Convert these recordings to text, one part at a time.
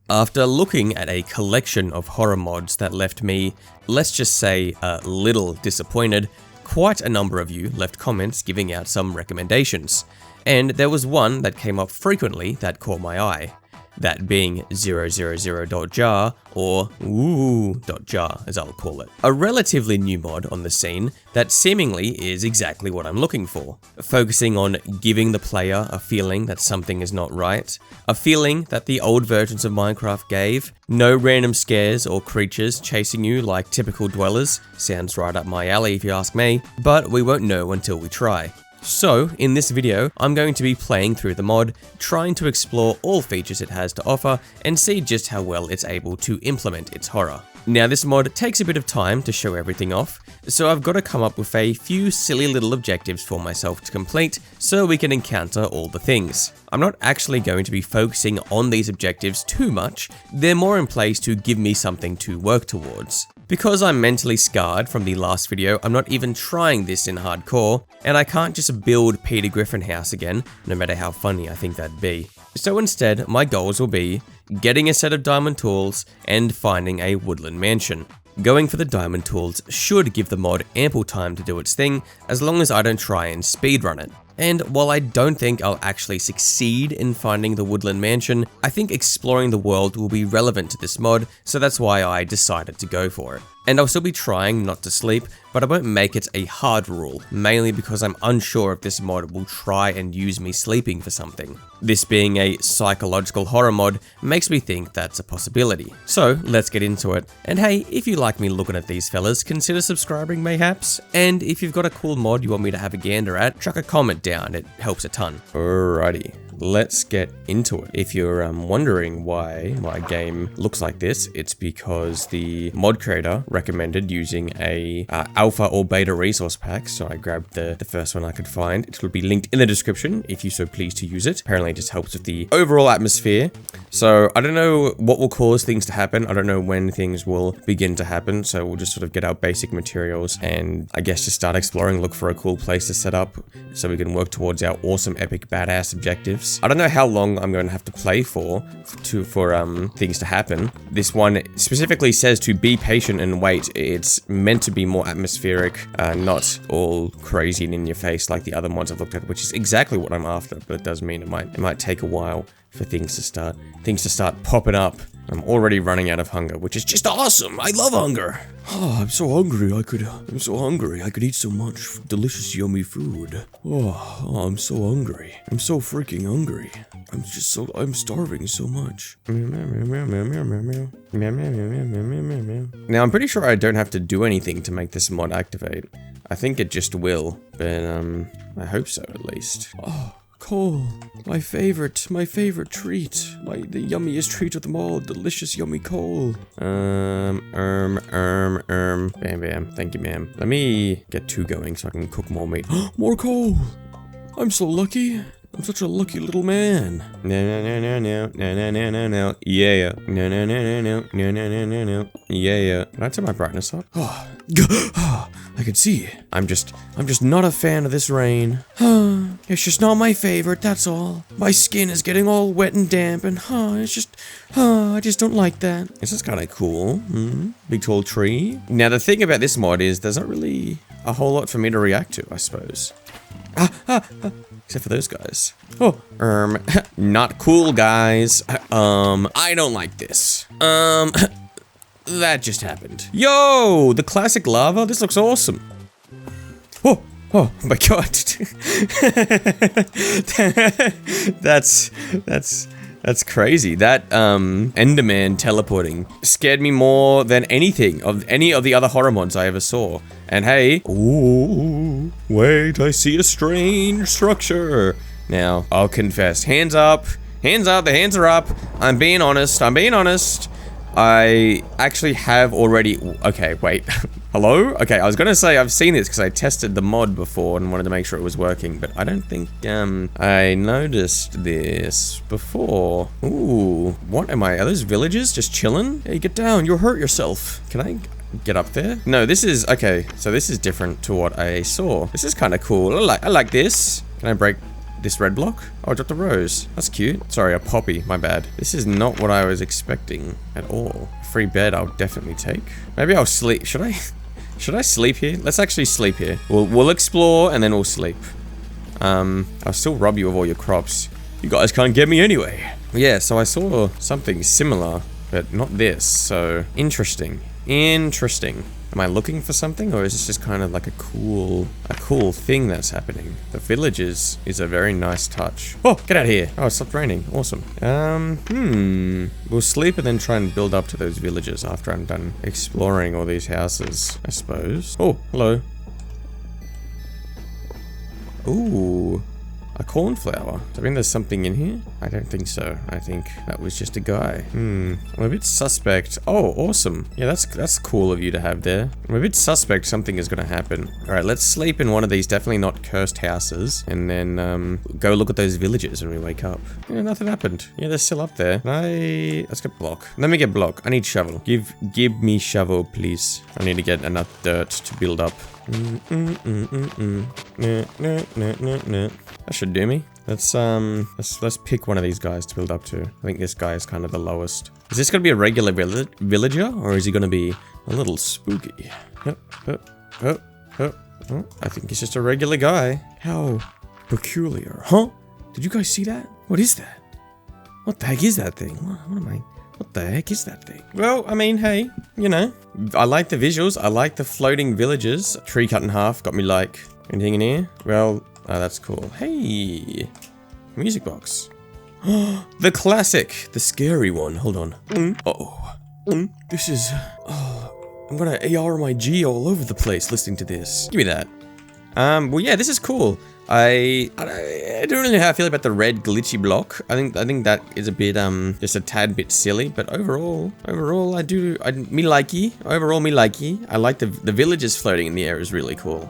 After looking at a collection of horror mods that left me, let's just say, a little disappointed, quite a number of you left comments giving out some recommendations, and there was one that came up frequently that caught my eye. That being 000.jar, or ooh.jar as I'll call it. A relatively new mod on the scene that seemingly is exactly what I'm looking for. Focusing on giving the player a feeling that something is not right, a feeling that the old versions of Minecraft gave, no random scares or creatures chasing you like typical dwellers, sounds right up my alley if you ask me, but we won't know until we try. So, in this video, I'm going to be playing through the mod, trying to explore all features it has to offer, and see just how well it's able to implement its horror. Now, this mod takes a bit of time to show everything off, so I've got to come up with a few silly little objectives for myself to complete, so we can encounter all the things. I'm not actually going to be focusing on these objectives too much, they're more in place to give me something to work towards. Because I'm mentally scarred from the last video, I'm not even trying this in hardcore, and I can't just build Peter Griffin house again, no matter how funny I think that'd be. So instead, my goals will be getting a set of diamond tools and finding a woodland mansion. Going for the diamond tools should give the mod ample time to do its thing, as long as I don't try and speedrun it. And while I don't think I'll actually succeed in finding the woodland mansion, I think exploring the world will be relevant to this mod, so that's why I decided to go for it. And I'll still be trying not to sleep, but I won't make it a hard rule, mainly because I'm unsure if this mod will try and use me sleeping for something. This being a psychological horror mod makes me think that's a possibility. So let's get into it. And hey, if you like me looking at these fellas, consider subscribing mayhaps. And if you've got a cool mod you want me to have a gander at, chuck a comment down, it helps a ton. Alrighty. Let's get into it. If you're wondering why my game looks like this, it's because the mod creator recommended using a alpha or beta resource pack, so I grabbed the first one I could find. It will be linked in the description if you so please to use it. Apparently it just helps with the overall atmosphere. So I don't know what will cause things to happen. I don't know when things will begin to happen, so we'll just sort of get our basic materials and I guess just start exploring, look for a cool place to set up so we can work towards our awesome epic badass objectives. I don't know how long I'm going to have to play for things to happen. This one specifically says to be patient and wait. It's meant to be more atmospheric, not all crazy and in your face like the other mods I've looked at, which is exactly what I'm after, but it does mean it might take a while for things to start popping up. I'm already running out of hunger, which is just awesome. I love hunger. Oh, I'm so hungry. I'm so hungry. I could eat so much delicious, yummy food. Oh, I'm so hungry. I'm so freaking hungry. I'm starving so much. Now, I'm pretty sure I don't have to do anything to make this mod activate. I think it just will, but I hope so at least. Oh. Coal, my favorite treat, the yummiest treat of them all, delicious yummy coal. Bam, thank you, ma'am. Let me get 2 going so I can cook more meat. More coal! I'm so lucky. I'm such a lucky little man. No, yeah. No. Yeah. Can I turn my brightness up? I can see. I'm just not a fan of this rain. It's just not my favorite, that's all. My skin is getting all wet and damp and I just don't like that. This is kind of cool. Big tall tree. Now the thing about this mod is there's not really a whole lot for me to react to, I suppose. Except for those guys. Oh, not cool, guys. I don't like this. That just happened. Yo, the classic lava. This looks awesome. Oh my god. That's crazy. That Enderman teleporting scared me more than anything of any of the other horror mods I ever saw. And hey, ooh, wait, I see a strange structure. Now, I'll confess, hands up, the hands are up. I'm being honest. I actually have already, okay, wait, hello? Okay, I was gonna say I've seen this because I tested the mod before and wanted to make sure it was working, but I don't think, I noticed this before. Ooh, what am I, are those villagers just chilling? Hey, get down, you'll hurt yourself. Can I get up there? No, this is, okay, so this is different to what I saw. This is kind of cool, I like this. Can I break this red block? Oh, I dropped a rose. That's cute. Sorry, a poppy. My bad. This is not what I was expecting at all. Free bed I'll definitely take. Maybe I'll sleep. Should I sleep here? Let's actually sleep here. We'll explore and then we'll sleep. I'll still rob you of all your crops. You guys can't get me anyway. Yeah, so I saw something similar, but not this. So interesting. Interesting. Am I looking for something, or is this just kind of like a cool thing that's happening? The villages is a very nice touch. Oh, get out of here. Oh, it stopped raining. Awesome. We'll sleep and then try and build up to those villages after I'm done exploring all these houses, I suppose. Oh, hello. Ooh. A cornflower. I mean, there's something in here? I don't think so. I think that was just a guy. I'm a bit suspect. Oh, awesome. Yeah, that's cool of you to have there. I'm a bit suspect something is gonna happen. Alright, let's sleep in one of these definitely not cursed houses. And then, go look at those villages when we wake up. Yeah, nothing happened. Yeah, they're still up there. Let's get block. Let me get block. I need shovel. Give me shovel, please. I need to get enough dirt to build up. That should do me. Let's pick one of these guys to build up to. I think this guy is kind of the lowest. Is this gonna be a regular villager, or is he gonna be a little spooky? Oh, I think he's just a regular guy. How peculiar, huh? Did you guys see that? What is that? What the heck is that thing? What the heck is that thing? Well, I mean, hey, you know, I like the visuals. I like the floating villages. Tree cut in half got me like. Anything in here? Well, that's cool. Hey, music box. The classic, the scary one. Hold on. This is. I'm gonna AR my G all over the place listening to this. Give me that. Well, yeah, this is cool. I don't really know how I feel about the red glitchy block. I think that is a bit just a tad bit silly, but overall me likey. Overall me likey. I like the villages floating in the air is really cool.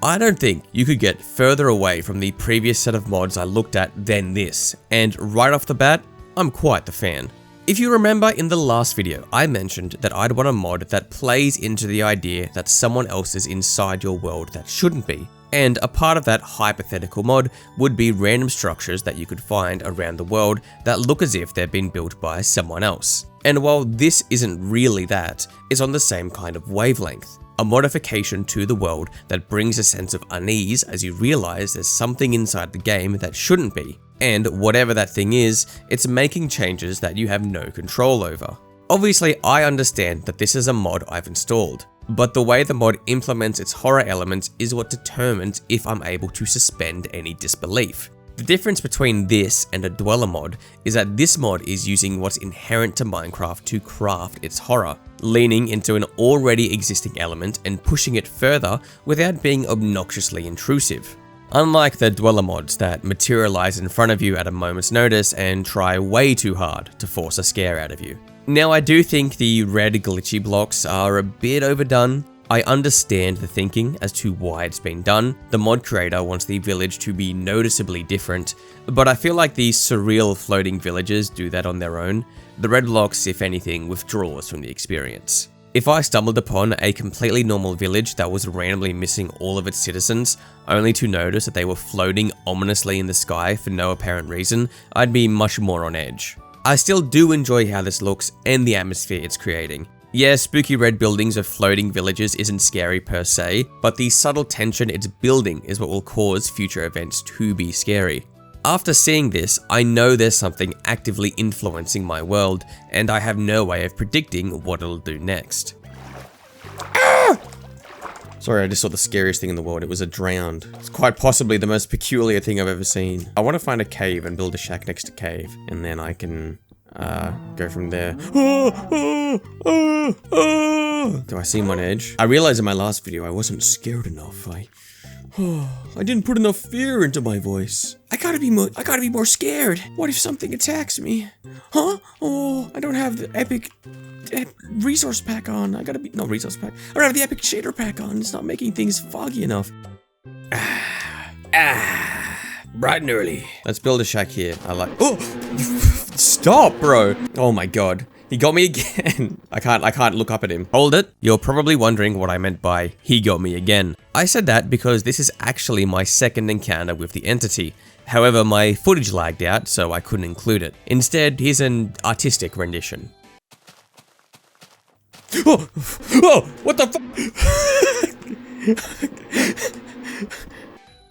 I don't think you could get further away from the previous set of mods I looked at than this, and right off the bat, I'm quite the fan. If you remember in the last video, I mentioned that I'd want a mod that plays into the idea that someone else is inside your world that shouldn't be. And a part of that hypothetical mod would be random structures that you could find around the world that look as if they've been built by someone else. And while this isn't really that, it's on the same kind of wavelength. A modification to the world that brings a sense of unease as you realize there's something inside the game that shouldn't be. And whatever that thing is, it's making changes that you have no control over. Obviously, I understand that this is a mod I've installed, but the way the mod implements its horror elements is what determines if I'm able to suspend any disbelief. The difference between this and a dweller mod is that this mod is using what's inherent to Minecraft to craft its horror, leaning into an already existing element and pushing it further without being obnoxiously intrusive. Unlike the dweller mods that materialize in front of you at a moment's notice and try way too hard to force a scare out of you. Now, I do think the red glitchy blocks are a bit overdone. I understand the thinking as to why it's been done. The mod creator wants the village to be noticeably different, but I feel like these surreal floating villages do that on their own. The red blocks, if anything, withdraws from the experience. If I stumbled upon a completely normal village that was randomly missing all of its citizens, only to notice that they were floating ominously in the sky for no apparent reason, I'd be much more on edge. I still do enjoy how this looks and the atmosphere it's creating. Yeah, spooky red buildings of floating villages isn't scary per se, but the subtle tension it's building is what will cause future events to be scary. After seeing this, I know there's something actively influencing my world, and I have no way of predicting what it'll do next. Ah! Sorry, I just saw the scariest thing in the world. It was a drowned. It's quite possibly the most peculiar thing I've ever seen. I want to find a cave and build a shack next to cave, and then I can go from there. Do I seem on edge? I realized in my last video I wasn't scared enough. I didn't put enough fear into my voice. I gotta be more scared. What if something attacks me? Huh? Oh, I don't have the epic resource pack on. No resource pack. I don't have the epic shader pack on. It's not making things foggy enough. Bright and early. Let's build a shack here. Oh, stop, bro. Oh my god. He got me again. I can't look up at him. Hold it. You're probably wondering what I meant by he got me again. I said that because this is actually my second encounter with the entity. However, my footage lagged out, so I couldn't include it. Instead, here's an artistic rendition. Oh! Oh! What the fuck?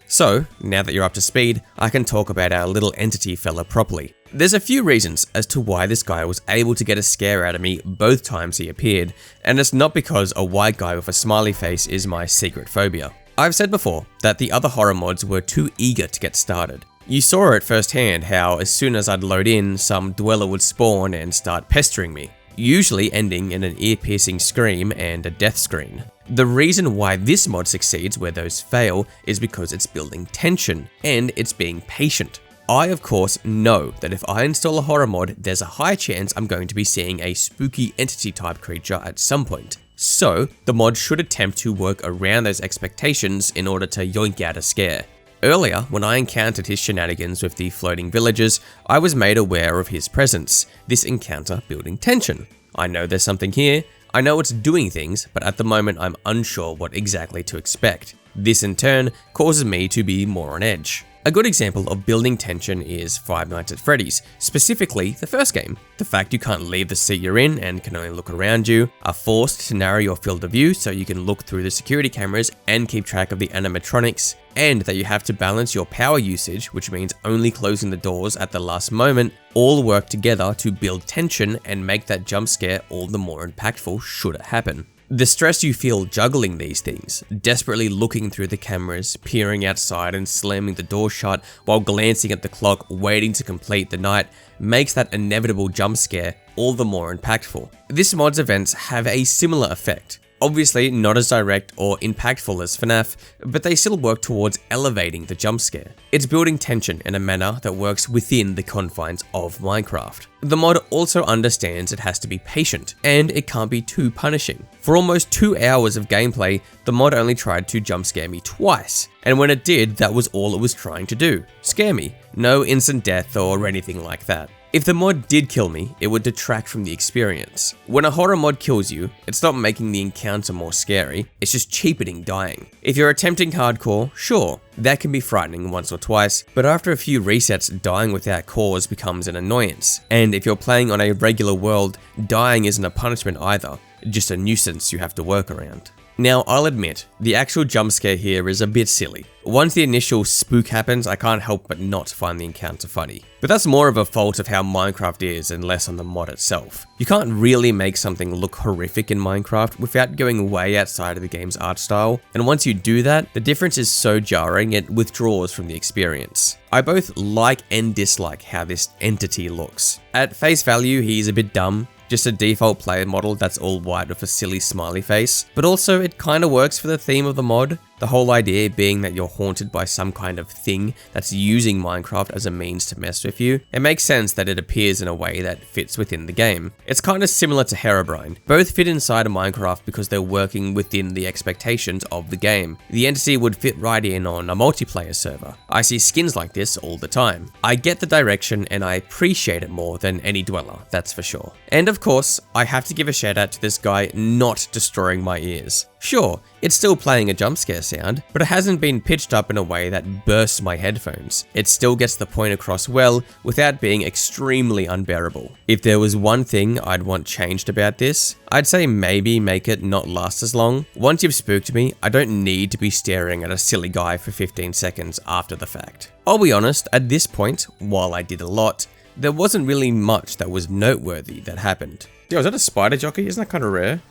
So, now that you're up to speed, I can talk about our little entity fella properly. There's a few reasons as to why this guy was able to get a scare out of me both times he appeared, and it's not because a white guy with a smiley face is my secret phobia. I've said before that the other horror mods were too eager to get started. You saw it firsthand how as soon as I'd load in, some dweller would spawn and start pestering me, usually ending in an ear-piercing scream and a death screen. The reason why this mod succeeds where those fail is because it's building tension and it's being patient. I of course know that if I install a horror mod, there's a high chance I'm going to be seeing a spooky entity type creature at some point. So the mod should attempt to work around those expectations in order to yoink out a scare. Earlier, when I encountered his shenanigans with the floating villagers, I was made aware of his presence, this encounter building tension. I know there's something here, I know it's doing things, but at the moment I'm unsure what exactly to expect. This in turn causes me to be more on edge. A good example of building tension is Five Nights at Freddy's, specifically the first game. The fact you can't leave the seat you're in and can only look around you, are forced to narrow your field of view so you can look through the security cameras and keep track of the animatronics, and that you have to balance your power usage, which means only closing the doors at the last moment, all work together to build tension and make that jump scare all the more impactful should it happen. The stress you feel juggling these things, desperately looking through the cameras, peering outside and slamming the door shut while glancing at the clock waiting to complete the night, makes that inevitable jump scare all the more impactful. This mod's events have a similar effect. Obviously not as direct or impactful as FNAF, but they still work towards elevating the jump scare. It's building tension in a manner that works within the confines of Minecraft. The mod also understands it has to be patient, and it can't be too punishing. For almost 2 hours of gameplay, the mod only tried to jump scare me twice, and when it did, that was all it was trying to do. Scare me. No instant death or anything like that. If the mod did kill me, it would detract from the experience. When a horror mod kills you, it's not making the encounter more scary, it's just cheapening dying. If you're attempting hardcore, sure, that can be frightening once or twice, but after a few resets, dying without cause becomes an annoyance. And if you're playing on a regular world, dying isn't a punishment either, just a nuisance you have to work around. Now, I'll admit, the actual jump scare here is a bit silly. Once the initial spook happens, I can't help but not find the encounter funny. But that's more of a fault of how Minecraft is and less on the mod itself. You can't really make something look horrific in Minecraft without going way outside of the game's art style, and once you do that, the difference is so jarring it withdraws from the experience. I both like and dislike how this entity looks. At face value, he's a bit dumb. Just a default player model that's all white with a silly smiley face, but also it kinda works for the theme of the mod. The whole idea being that you're haunted by some kind of thing that's using Minecraft as a means to mess with you. It makes sense that it appears in a way that fits within the game. It's kinda similar to Herobrine. Both fit inside of Minecraft because they're working within the expectations of the game. The entity would fit right in on a multiplayer server. I see skins like this all the time. I get the direction and I appreciate it more than any dweller, that's for sure. And of course, I have to give a shout out to this guy not destroying my ears. Sure, it's still playing a jump scare sound, but it hasn't been pitched up in a way that bursts my headphones. It still gets the point across well without being extremely unbearable. If there was one thing I'd want changed about this, I'd say maybe make it not last as long. Once you've spooked me, I don't need to be staring at a silly guy for 15 seconds after the fact. I'll be honest, at this point, while I did a lot, there wasn't really much that was noteworthy that happened. Yo, is that a spider jockey? Isn't that kind of rare?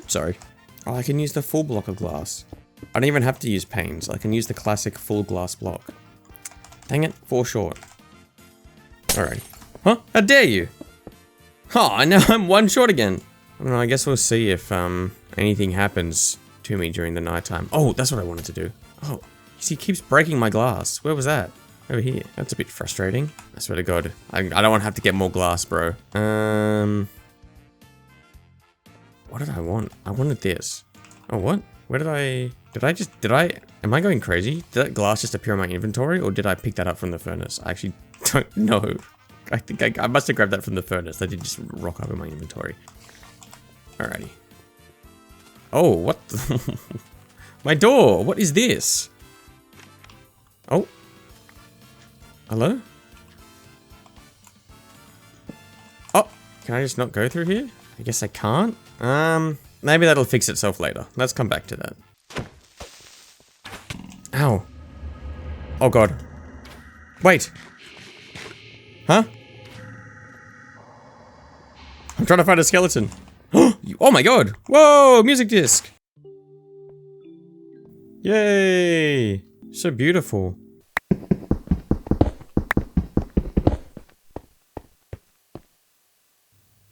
Sorry. Oh, I can use the full block of glass. I don't even have to use panes. I can use the classic full glass block. Dang it, 4 short. Alright. Huh? How dare you? Oh, now I'm 1 short again. I don't know, I guess we'll see if anything happens to me during the nighttime. Oh, that's what I wanted to do. Oh, he keeps breaking my glass. Where was that? Over here. That's a bit frustrating. I swear to God. I don't want to have to get more glass, bro. What did I want? I wanted this. Oh, what? Where am I going crazy? Did that glass just appear in my inventory, or did I pick that up from the furnace? I actually don't know. I think I must have grabbed that from the furnace. That did just rock up in my inventory. Alrighty. Oh, what the My door! What is this? Oh. Hello? Oh, can I just not go through here? I guess I can't. Maybe that'll fix itself later. Let's come back to that. Ow. Oh god. Wait. Huh? I'm trying to find a skeleton. Oh my god! Whoa! Music disc! Yay! So beautiful.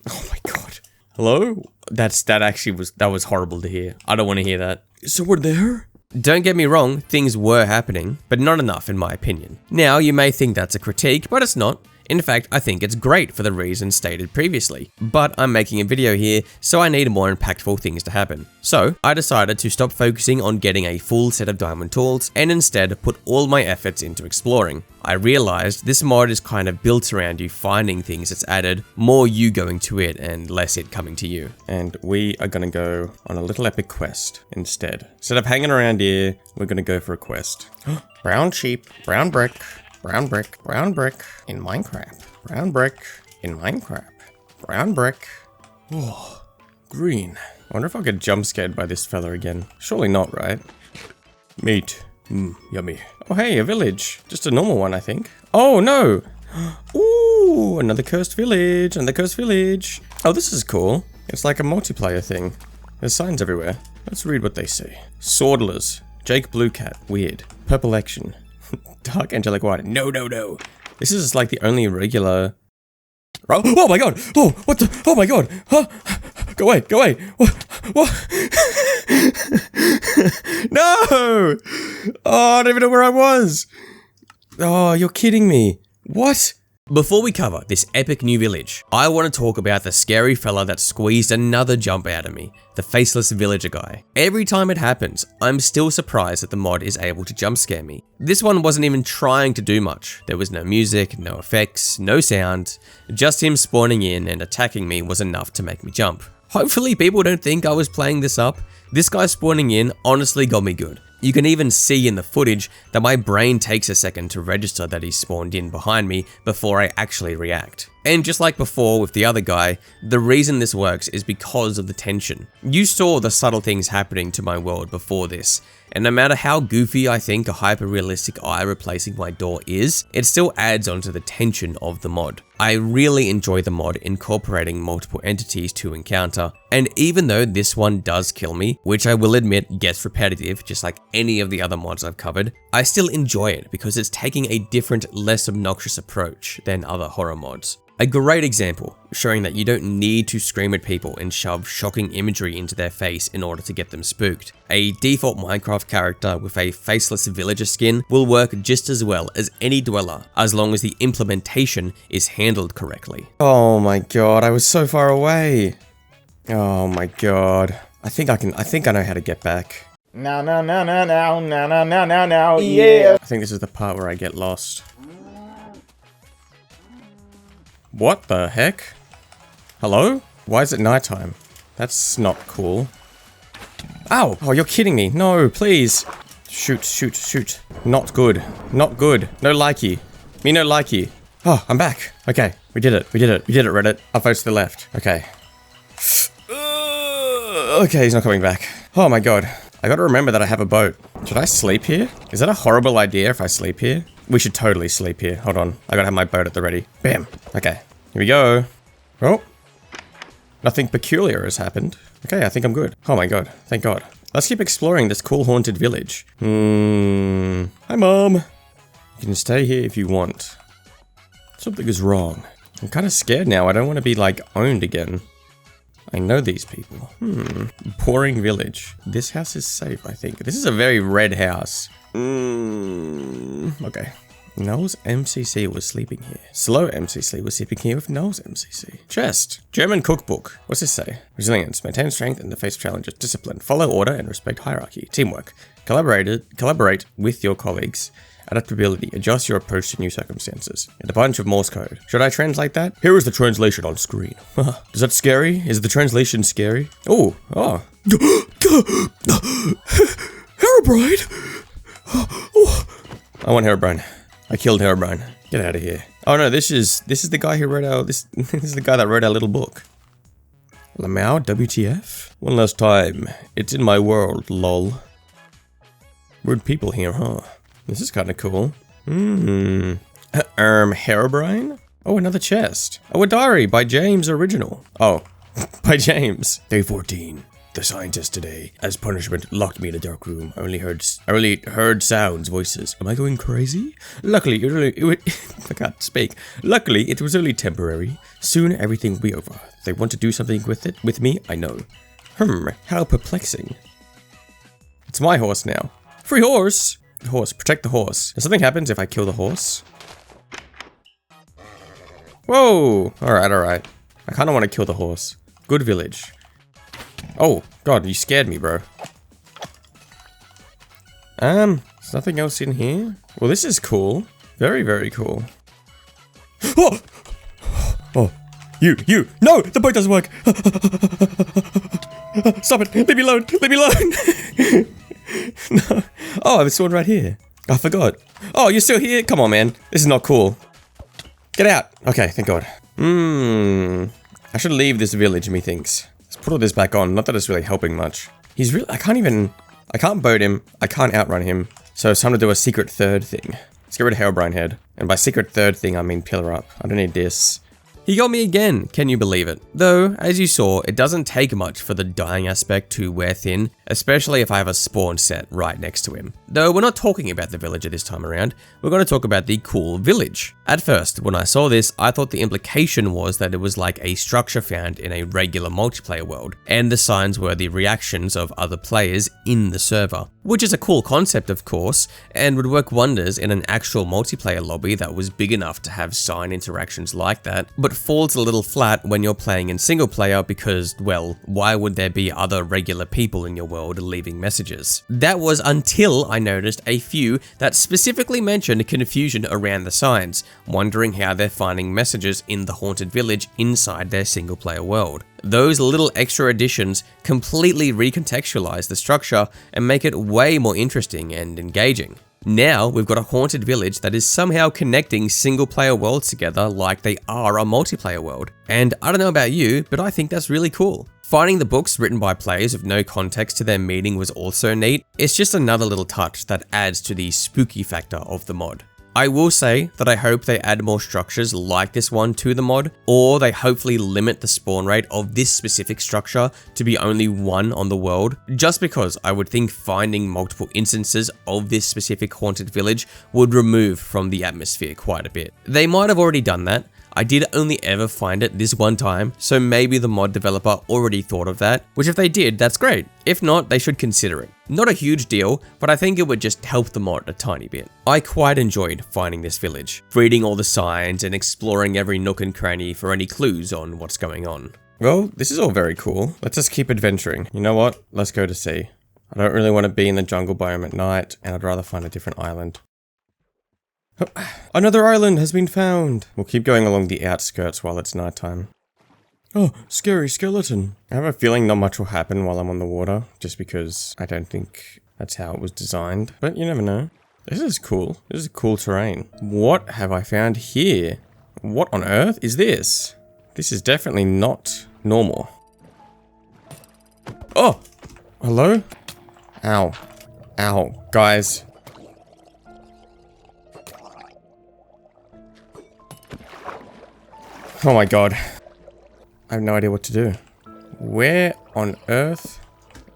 Oh my god. Hello? That was horrible to hear. I don't want to hear that. So we're there? Don't get me wrong, things were happening, but not enough in my opinion. Now, you may think that's a critique, but it's not. In fact, I think it's great for the reasons stated previously. But I'm making a video here, so I need more impactful things to happen. So, I decided to stop focusing on getting a full set of diamond tools, and instead put all my efforts into exploring. I realized this mod is kind of built around you finding things it's added, more you going to it and less it coming to you. And we are gonna go on a little epic quest instead. Instead of hanging around here, we're gonna go for a quest. Brown sheep, brown brick. Brown brick, brown brick in Minecraft. Brown brick in Minecraft. Brown brick. Oh, green. I wonder if I'll get jump scared by this fella again. Surely not, right? Meat. Yummy. Oh, hey, a village. Just a normal one, I think. Oh, no. Ooh, another cursed village. Another cursed village. Oh, this is cool. It's like a multiplayer thing. There's signs everywhere. Let's read what they say. Swordlers. Jake Blue Cat. Weird. Purple action. Dark angelic white. No, no, no. This is like the only regular. Oh my god! Oh, what the? Oh my god! Huh? Go away! Go away! What? No! Oh, I don't even know where I was. Oh, you're kidding me. What? Before we cover this epic new village, I want to talk about the scary fella that squeezed another jump out of me, the faceless villager guy. Every time it happens, I'm still surprised that the mod is able to jump scare me. This one wasn't even trying to do much. There was no music, no effects, no sound. Just him spawning in and attacking me was enough to make me jump. Hopefully people don't think I was playing this up. This guy spawning in honestly got me good. You can even see in the footage that my brain takes a second to register that he spawned in behind me before I actually react. And just like before with the other guy, the reason this works is because of the tension. You saw the subtle things happening to my world before this, and no matter how goofy I think a hyper-realistic eye replacing my door is, it still adds onto the tension of the mod. I really enjoy the mod incorporating multiple entities to encounter, and even though this one does kill me, which I will admit gets repetitive just like any of the other mods I've covered, I still enjoy it because it's taking a different, less obnoxious approach than other horror mods. A great example, showing that you don't need to scream at people and shove shocking imagery into their face in order to get them spooked. A default Minecraft character with a faceless villager skin will work just as well as any dweller, as long as the implementation is handled correctly. Oh my god, I was so far away. Oh my god. I think I know how to get back. No, yeah. I think this is the part where I get lost. What the heck? Hello? Why is it nighttime? That's not cool. Ow! Oh, you're kidding me. No, please. Shoot, shoot, shoot. Not good. Not good. No likey. Me no likey. Oh, I'm back. Okay, we did it. We did it. We did it, Reddit. Up votes to the left. Okay. Okay, he's not coming back. Oh my god. I gotta remember that I have a boat. Should I sleep here? Is that a horrible idea if I sleep here? We should totally sleep here. Hold on. I gotta have my boat at the ready. Bam. Okay. Here we go. Oh. Nothing peculiar has happened. Okay, I think I'm good. Oh my god. Thank god. Let's keep exploring this cool haunted village. Hi, Mom. You can stay here if you want. Something is wrong. I'm kind of scared now. I don't want to be, like, owned again. I know these people. Boring village. This house is safe, I think. This is a very red house. Okay. Noel's MCC was sleeping here. Slow MCC was sleeping here with Noel's MCC. Chest. German cookbook. What's this say? Resilience. Maintain strength in the face of challenges. Discipline. Follow order and respect hierarchy. Teamwork. Collaborate with your colleagues. Adaptability. Adjust your approach to new circumstances. And a bunch of Morse code. Should I translate that? Here is the translation on screen. Is that scary? Is the translation scary? Oh. Herobrine! Oh, I want Herobrine. I killed Herobrine. Get out of here. Oh no, this is the guy who wrote our this is the guy that wrote our little book. Lamau, WTF? One last time. It's in my world, lol. Weird people here, huh? This is kinda cool. Herobrine? Oh, another chest. Oh, a diary by James Original. Oh, by James. Day 14. The scientist today, as punishment, locked me in a dark room. I only heard sounds, voices. Am I going crazy? Luckily, I can't speak. Luckily, it was only temporary. Soon, everything will be over. They want to do something with me, I know. How perplexing. It's my horse now. Free horse! The horse, protect the horse. If something happens if I kill the horse. Whoa! Alright. I kinda want to kill the horse. Good village. Oh, God, you scared me, bro. There's nothing else in here? Well, this is cool. Very, very cool. Oh! Oh, you! No! The boat doesn't work! Stop it! Leave me alone! Leave me alone! No. Oh, there's someone right here. I forgot. Oh, you're still here? Come on, man. This is not cool. Get out! Okay, thank God. I should leave this village, methinks. Let's put all this back on. Not that it's really helping much. He's really- I can't boat him. I can't outrun him. So it's time to do a secret third thing. Let's get rid of Herobrine head. And by secret third thing, I mean pillar up. I don't need this. He got me again, can you believe it? Though, as you saw, it doesn't take much for the dying aspect to wear thin, especially if I have a spawn set right next to him. Though we're not talking about the villager this time around, we're going to talk about the cool village. At first, when I saw this, I thought the implication was that it was like a structure found in a regular multiplayer world, and the signs were the reactions of other players in the server. Which is a cool concept, of course, and would work wonders in an actual multiplayer lobby that was big enough to have sign interactions like that, but falls a little flat when you're playing in single player because, well, why would there be other regular people in your world leaving messages? That was until I noticed a few that specifically mentioned confusion around the signs, wondering how they're finding messages in the haunted village inside their single player world. Those little extra additions completely recontextualize the structure and make it way more interesting and engaging. Now, we've got a haunted village that is somehow connecting single player worlds together like they are a multiplayer world. And I don't know about you, but I think that's really cool. Finding the books written by players with no context to their meaning was also neat. It's just another little touch that adds to the spooky factor of the mod. I will say that I hope they add more structures like this one to the mod, or they hopefully limit the spawn rate of this specific structure to be only one on the world, just because I would think finding multiple instances of this specific haunted village would remove from the atmosphere quite a bit. They might have already done that. I did only ever find it this one time, so maybe the mod developer already thought of that, which if they did, that's great. If not, they should consider it. Not a huge deal, but I think it would just help the mod a tiny bit. I quite enjoyed finding this village, reading all the signs and exploring every nook and cranny for any clues on what's going on. Well, this is all very cool. Let's just keep adventuring. You know what? Let's go to sea. I don't really want to be in the jungle biome at night, and I'd rather find a different island. Another island has been found! We'll keep going along the outskirts while it's nighttime. Oh, scary skeleton. I have a feeling not much will happen while I'm on the water, just because I don't think that's how it was designed. But you never know. This is cool. This is cool terrain. What have I found here? What on earth is this? This is definitely not normal. Oh! Hello? Ow. Ow. Guys. Oh my god. I have no idea what to do. Where on earth?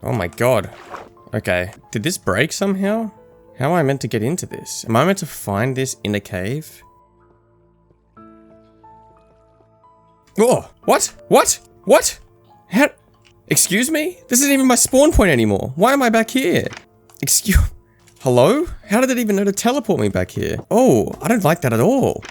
Oh my god. Okay. Did this break somehow? How am I meant to get into this? Am I meant to find this in a cave? Oh! What? What? What? How? Excuse me? This isn't even my spawn point anymore. Why am I back here? Excuse... Hello? How did it even know to teleport me back here? Oh, I don't like that at all.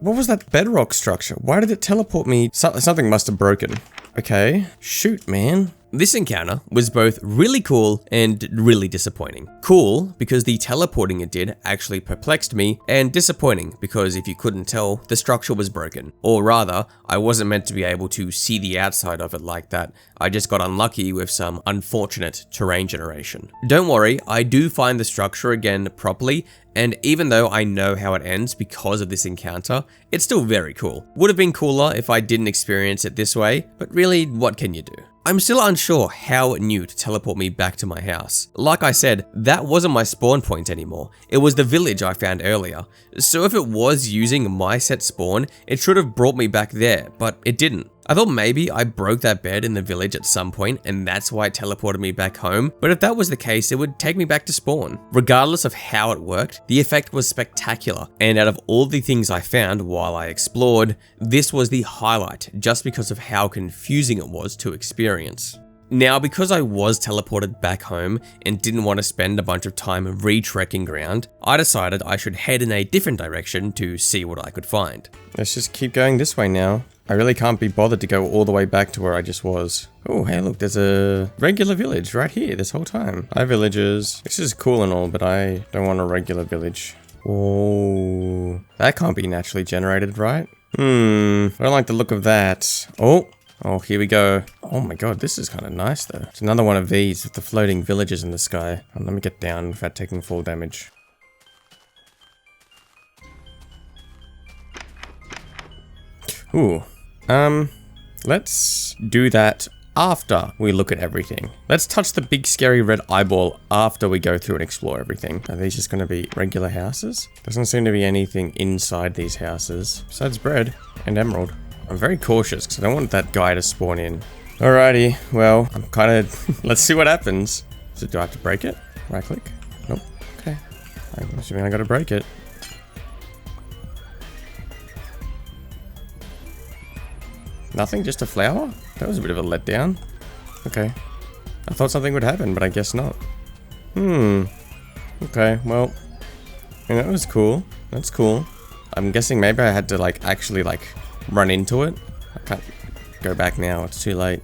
What was that bedrock structure? Why did it teleport me? Something must have broken. Okay. Shoot, man. This encounter was both really cool and really disappointing. Cool because the teleporting it did actually perplexed me, and disappointing because if you couldn't tell, the structure was broken. Or rather, I wasn't meant to be able to see the outside of it like that. I just got unlucky with some unfortunate terrain generation. Don't worry, I do find the structure again properly, and even though I know how it ends because of this encounter, it's still very cool. Would have been cooler if I didn't experience it this way, but really, what can you do? I'm still unsure how it knew to teleport me back to my house. Like I said, that wasn't my spawn point anymore. It was the village I found earlier. So if it was using my set spawn, it should have brought me back there, but it didn't. I thought maybe I broke that bed in the village at some point and that's why it teleported me back home, but if that was the case, it would take me back to spawn. Regardless of how it worked, the effect was spectacular, and out of all the things I found while I explored, this was the highlight just because of how confusing it was to experience. Now, because I was teleported back home and didn't want to spend a bunch of time re-trekking ground, I decided I should head in a different direction to see what I could find. Let's just keep going this way now. I really can't be bothered to go all the way back to where I just was. Oh, hey look, there's a regular village right here this whole time. Hi villagers. This is cool and all, but I don't want a regular village. Oh, that can't be naturally generated, right? I don't like the look of that. Oh, here we go. Oh my god, this is kind of nice though. It's another one of these with the floating villages in the sky. Let me get down without taking full damage. Ooh. Let's do that after we look at everything. Let's touch the big scary red eyeball after we go through and explore everything. Are these just going to be regular houses? Doesn't seem to be anything inside these houses besides bread and emerald. I'm very cautious because I don't want that guy to spawn in. Alrighty, well, I'm kind of... let's see what happens. So do I have to break it? Right click? Nope. Okay. I'm assuming I gotta break it. Nothing? Just a flower? That was a bit of a letdown. Okay. I thought something would happen, but I guess not. Okay, well... that was cool. That's cool. I'm guessing maybe I had to, actually, run into it. I can't go back now. It's too late.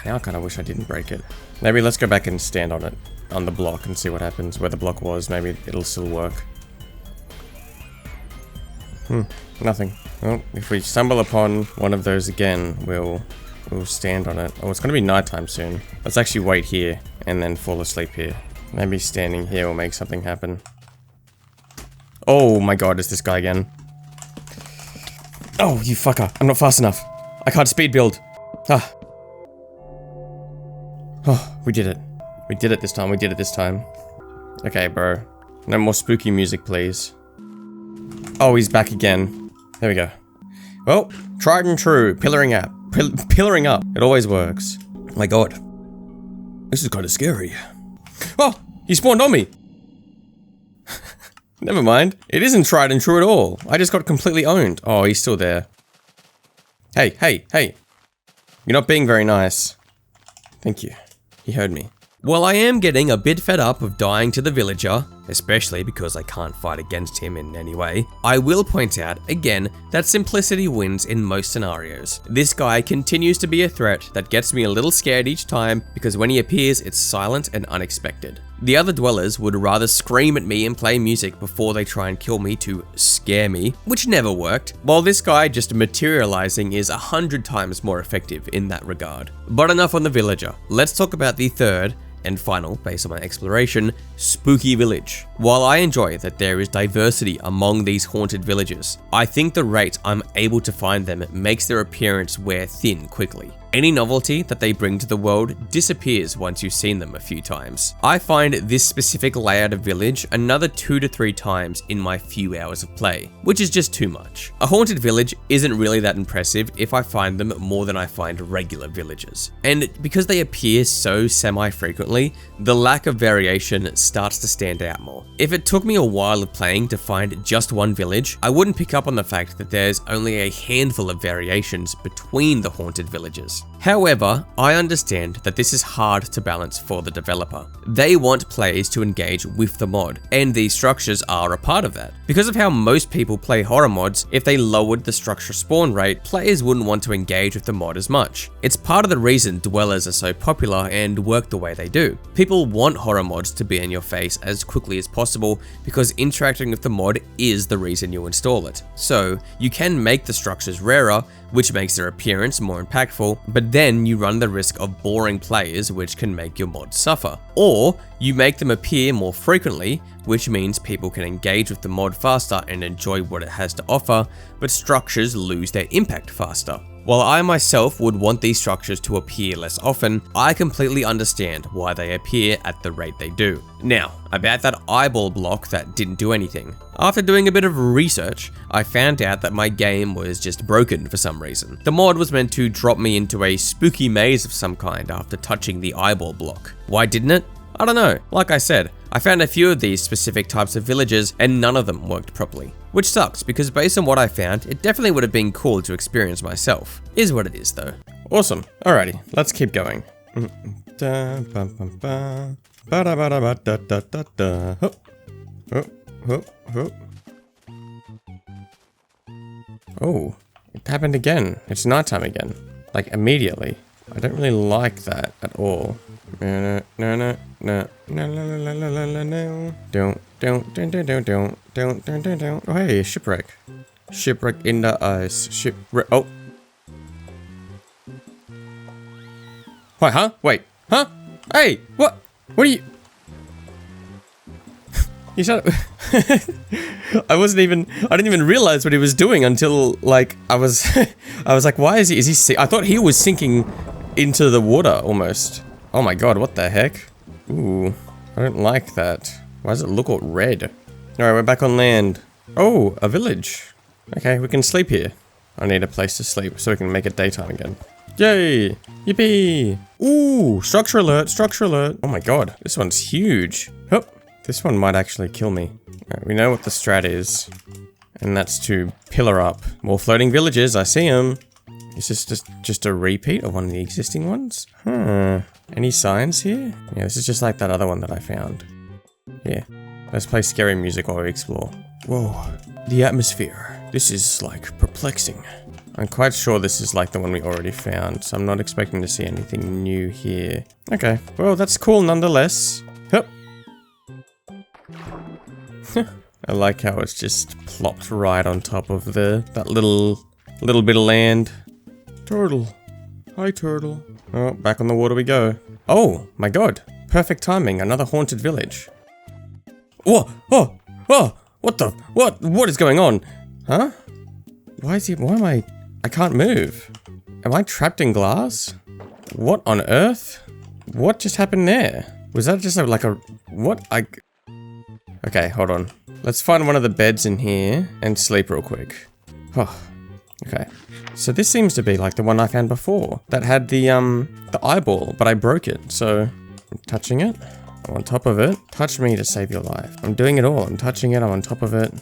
Now I kind of wish I didn't break it. Maybe let's go back and stand on it. On the block and see what happens. Where the block was. Maybe it'll still work. Nothing. Well, if we stumble upon one of those again, we'll stand on it. Oh, it's gonna be nighttime soon. Let's actually wait here and then fall asleep here. Maybe standing here will make something happen. Oh my god, it's this guy again. Oh, you fucker. I'm not fast enough. I can't speed build. Ah. Oh, we did it. We did it this time. We did it this time. Okay, bro. No more spooky music, please. Oh, he's back again. There we go. Well, tried and true. Pillaring up. Pillaring up. It always works. Oh my god. This is kind of scary. Oh, he spawned on me. Never mind. It isn't tried and true at all. I just got completely owned. Oh, he's still there. Hey, hey, hey. You're not being very nice. Thank you. He heard me. While I am getting a bit fed up of dying to the villager, especially because I can't fight against him in any way, I will point out, again, that simplicity wins in most scenarios. This guy continues to be a threat that gets me a little scared each time because when he appears, it's silent and unexpected. The other dwellers would rather scream at me and play music before they try and kill me to scare me, which never worked, while this guy just materializing is 100 times more effective in that regard. But enough on the villager. Let's talk about the third, and final, based on my exploration, spooky village. While I enjoy that there is diversity among these haunted villages, I think the rate I'm able to find them makes their appearance wear thin quickly. Any novelty that they bring to the world disappears once you've seen them a few times. I find this specific layout of village another 2 to 3 times in my few hours of play, which is just too much. A haunted village isn't really that impressive if I find them more than I find regular villages. And because they appear so semi-frequently, the lack of variation starts to stand out more. If it took me a while of playing to find just one village, I wouldn't pick up on the fact that there's only a handful of variations between the haunted villages. experience. However, I understand that this is hard to balance for the developer. They want players to engage with the mod, and these structures are a part of that. Because of how most people play horror mods, if they lowered the structure spawn rate, players wouldn't want to engage with the mod as much. It's part of the reason dwellers are so popular and work the way they do. People want horror mods to be in your face as quickly as possible because interacting with the mod is the reason you install it. So, you can make the structures rarer, which makes their appearance more impactful, but then you run the risk of boring players, which can make your mod suffer. Or, you make them appear more frequently, which means people can engage with the mod faster and enjoy what it has to offer, but structures lose their impact faster. While I myself would want these structures to appear less often, I completely understand why they appear at the rate they do. Now, about that eyeball block that didn't do anything. After doing a bit of research, I found out that my game was just broken for some reason. The mod was meant to drop me into a spooky maze of some kind after touching the eyeball block. Why didn't it? I don't know. Like I said, I found a few of these specific types of villages and none of them worked properly. Which sucks because based on what I found, it definitely would have been cool to experience myself. Is what it is though. Awesome. Alrighty, let's keep going. Oh, it happened again. It's nighttime again. Like immediately. I don't really like that at all. No. Don't. Oh, hey, shipwreck. Shipwreck in the ice. Shipwreck. Oh. Wait, huh? Wait, huh? Hey, what? What are you? You shut up. I didn't even realize what he was doing until, like, I was like, why is he I thought he was sinking into the water, almost. Oh my god, what the heck? Ooh, I don't like that. Why does it look all red? Alright, we're back on land. Oh, a village. Okay, we can sleep here. I need a place to sleep so we can make it daytime again. Yay! Yippee! Ooh, structure alert, structure alert. Oh my god, this one's huge. Oh, this one might actually kill me. Right, we know what the strat is. And that's to pillar up more floating villages, I see them. Is this just a repeat of one of the existing ones? Huh. Any signs here? Yeah, this is just like that other one that I found. Yeah. Let's play scary music while we explore. Whoa. The atmosphere. This is, like, perplexing. I'm quite sure this is like the one we already found, so I'm not expecting to see anything new here. Okay. Well, that's cool nonetheless. Hup. I like how it's just plopped right on top of that little bit of land. Turtle. Hi, turtle. Oh, back on the water we go. Oh, my god. Perfect timing. Another haunted village. Whoa! Oh! Oh! What is going on? Huh? Why am I can't move. Am I trapped in glass? What on earth? What just happened there? Was that just Okay, hold on. Let's find one of the beds in here and sleep real quick. Oh, okay. So this seems to be like the one I found before that had the eyeball, but I broke it. So I'm touching it. I'm on top of it. Touch me to save your life. I'm doing it all. I'm touching it. I'm on top of it.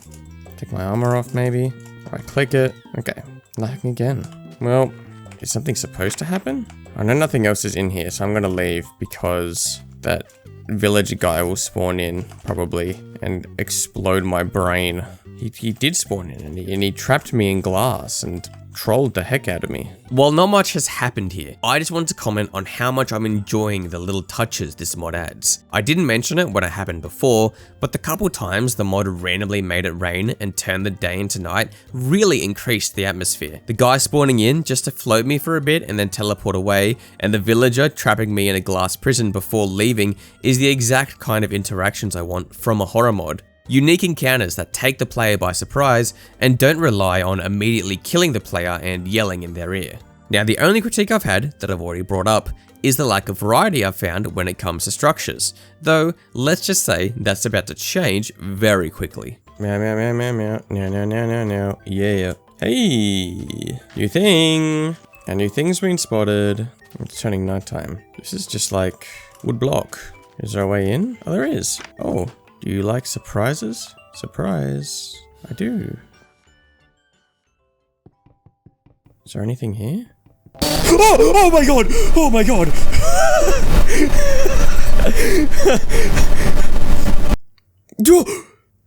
Take my armor off maybe. Right click it. Okay. Nothing again. Well, is something supposed to happen? I know nothing else is in here, so I'm gonna leave because that villager guy will spawn in probably and explode my brain. He did spawn in and he trapped me in glass and trolled the heck out of me. While not much has happened here, I just wanted to comment on how much I'm enjoying the little touches this mod adds. I didn't mention it when it happened before, but the couple times the mod randomly made it rain and turned the day into night really increased the atmosphere. The guy spawning in just to float me for a bit and then teleport away, and the villager trapping me in a glass prison before leaving is the exact kind of interactions I want from a horror mod. Unique encounters that take the player by surprise and don't rely on immediately killing the player and yelling in their ear. Now, the only critique I've had that I've already brought up is the lack of variety I've found when it comes to structures, though let's just say that's about to change very quickly. Meow meow meow meow meow meow meow meow meow meow. Yeah. Hey, new thing. A new thing's been spotted. It's turning nighttime. This is just like wood block. Is there a way in? Oh, there is. Oh. Do you like surprises? Surprise. I do. Is there anything here? Oh, oh my god! Oh my god!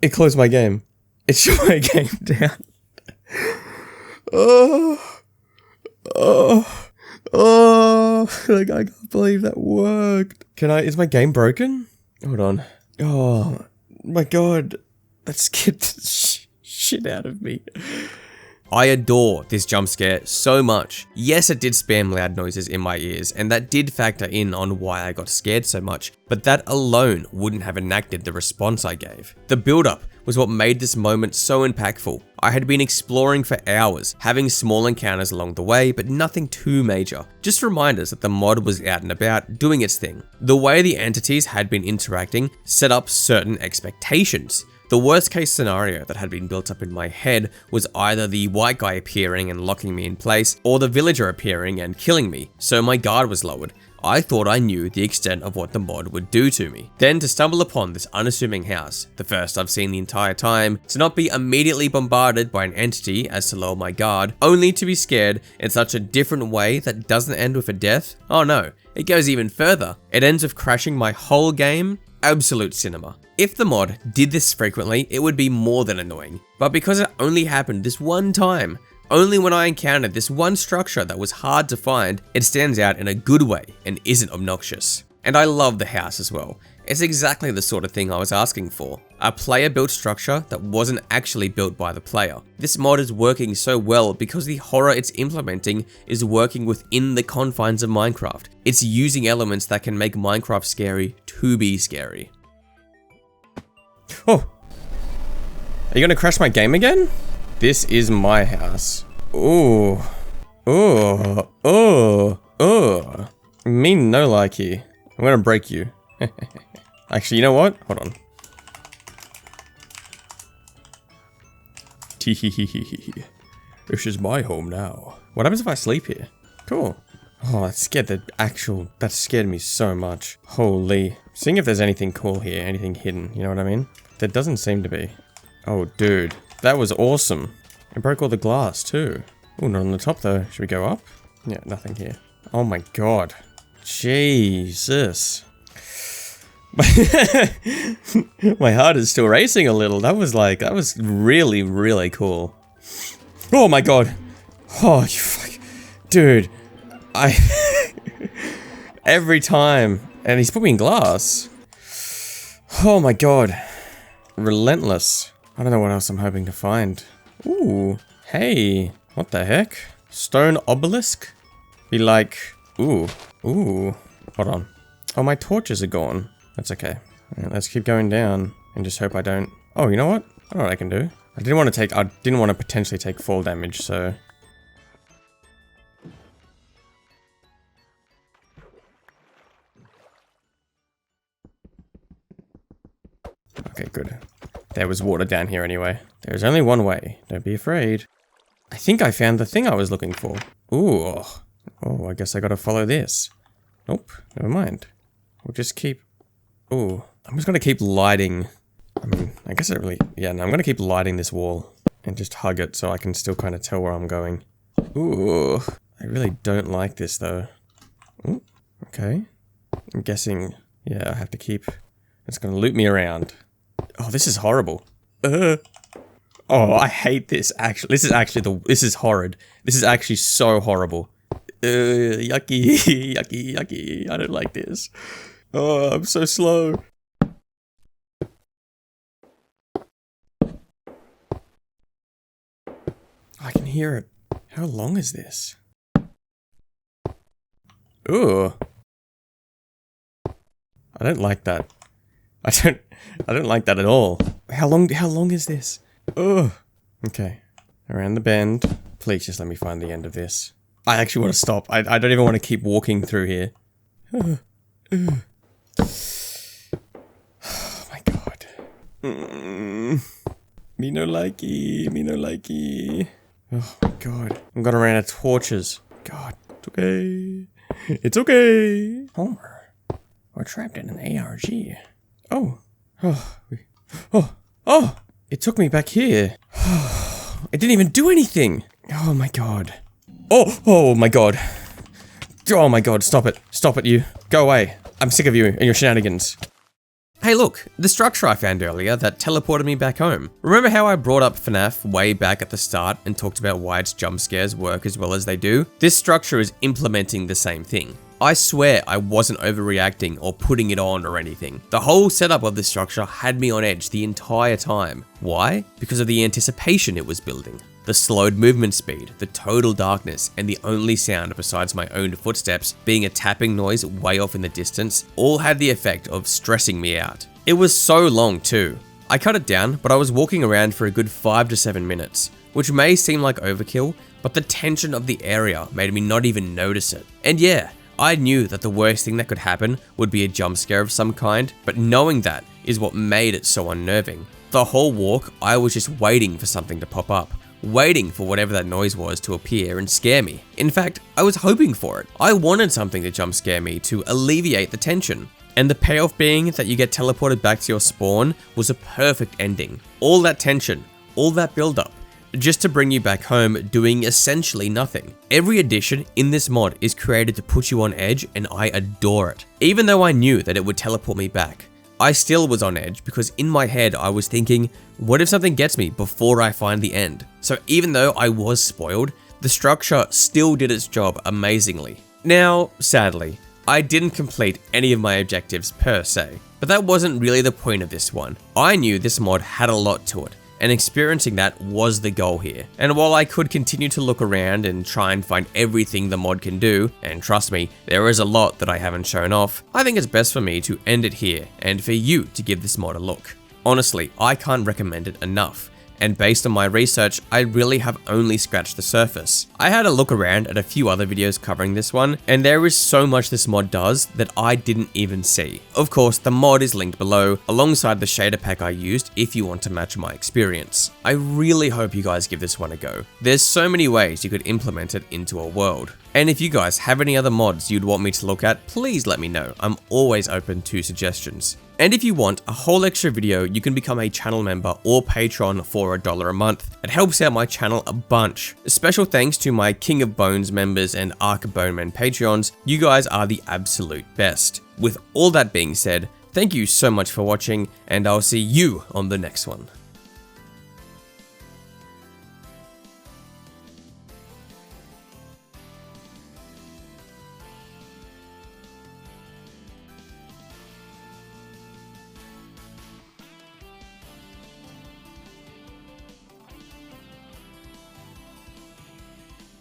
It closed my game. It shut my game down. Oh, oh, oh! Like, I can't believe that worked. Is my game broken? Hold on. Oh my god, that scared the shit out of me. I adore this jump scare so much. Yes, it did spam loud noises in my ears, and that did factor in on why I got scared so much, but that alone wouldn't have enacted the response I gave. The build-up was what made this moment so impactful. I had been exploring for hours, having small encounters along the way, but nothing too major. Just reminders that the mod was out and about, doing its thing. The way the entities had been interacting set up certain expectations. The worst case scenario that had been built up in my head was either the white guy appearing and locking me in place, or the villager appearing and killing me, so my guard was lowered. I thought I knew the extent of what the mod would do to me. Then to stumble upon this unassuming house, the first I've seen the entire time, to not be immediately bombarded by an entity as to lower my guard, only to be scared in such a different way that doesn't end with a death. Oh no, it goes even further. It ends with crashing my whole game. Absolute cinema. If the mod did this frequently, it would be more than annoying. But because it only happened this one time, only when I encountered this one structure that was hard to find, it stands out in a good way and isn't obnoxious. And I love the house as well. It's exactly the sort of thing I was asking for. A player-built structure that wasn't actually built by the player. This mod is working so well because the horror it's implementing is working within the confines of Minecraft. It's using elements that can make Minecraft scary to be scary. Oh! Are you gonna crash my game again? This is my house. Ooh. Ooh. Ooh. Ooh. Me no likey. I'm gonna break you. Actually, you know what? Hold on. Teehehehe. This is my home now. What happens if I sleep here? Cool. Oh, that scared me so much. Holy. Seeing if there's anything cool here, anything hidden, you know what I mean? There doesn't seem to be. Oh, dude. That was awesome. It broke all the glass, too. Oh, not on the top, though. Should we go up? Yeah, nothing here. Oh my god. Jesus. My heart is still racing a little. That was really, really cool. Oh my god. Oh, you fuck. Dude. Every time. And he's put me in glass. Oh my god. Relentless. I don't know what else I'm hoping to find. Ooh. Hey. What the heck? Stone obelisk? Be like... Ooh. Ooh. Hold on. Oh, my torches are gone. That's okay. Right, let's keep going down and just hope I don't... Oh, you know what? I know what I can do. I didn't want to potentially take fall damage, so... Okay, good. There was water down here anyway. There's only one way. Don't be afraid. I think I found the thing I was looking for. Ooh. Oh, I guess I gotta follow this. Nope, never mind. We'll just keep... Ooh. I'm just gonna keep lighting... I mean, I guess it really... Yeah, no, I'm gonna keep lighting this wall. And just hug it so I can still kind of tell where I'm going. Ooh. I really don't like this, though. Ooh, okay. I'm guessing... Yeah, I have to keep... It's gonna loop me around. Oh, this is horrible. Oh, I hate this, actually. This is horrid. This is actually so horrible. Yucky, yucky, yucky. I don't like this. Oh, I'm so slow. I can hear it. How long is this? Ooh. I don't like that. I don't like that at all. How long is this? Ugh. Okay. Around the bend. Please just let me find the end of this. I actually want to stop. I don't even want to keep walking through here. Oh my god. Me no likey. Me no likey. Oh my god. I'm gonna run out of torches. God. It's okay. It's okay. Homer. We're trapped in an ARG. Oh. Oh. It took me back here. It didn't even do anything. Oh my god. Oh my god. Oh my god, stop it. Stop it, you. Go away. I'm sick of you and your shenanigans. Hey look, the structure I found earlier that teleported me back home. Remember how I brought up FNAF way back at the start and talked about why its jump scares work as well as they do? This structure is implementing the same thing. I swear I wasn't overreacting or putting it on or anything. The whole setup of this structure had me on edge the entire time. Why? Because of the anticipation it was building. The slowed movement speed, the total darkness, and the only sound besides my own footsteps being a tapping noise way off in the distance all had the effect of stressing me out. It was so long too. I cut it down, but I was walking around for a good 5 to 7 minutes, which may seem like overkill, but the tension of the area made me not even notice it. And yeah, I knew that the worst thing that could happen would be a jump scare of some kind, but knowing that is what made it so unnerving. The whole walk, I was just waiting for something to pop up. Waiting for whatever that noise was to appear and scare me. In fact, I was hoping for it. I wanted something to jump scare me to alleviate the tension. And the payoff being that you get teleported back to your spawn was a perfect ending. All that tension, all that build up, just to bring you back home doing essentially nothing. Every addition in this mod is created to put you on edge and I adore it. Even though I knew that it would teleport me back, I still was on edge because in my head I was thinking, what if something gets me before I find the end? So even though I was spoiled, the structure still did its job amazingly. Now, sadly, I didn't complete any of my objectives per se, but that wasn't really the point of this one. I knew this mod had a lot to it, and experiencing that was the goal here. And while I could continue to look around and try and find everything the mod can do, and trust me, there is a lot that I haven't shown off, I think it's best for me to end it here and for you to give this mod a look. Honestly, I can't recommend it enough. And based on my research, I really have only scratched the surface. I had a look around at a few other videos covering this one, and there is so much this mod does that I didn't even see. Of course, the mod is linked below, alongside the shader pack I used if you want to match my experience. I really hope you guys give this one a go. There's so many ways you could implement it into a world. And if you guys have any other mods you'd want me to look at, please let me know. I'm always open to suggestions. And if you want a whole extra video, you can become a channel member or patron for $1 a month. It helps out my channel a bunch. Special thanks to my King of Bones members and Ark Bonemen Patreons. You guys are the absolute best. With all that being said, thank you so much for watching, and I'll see you on the next one.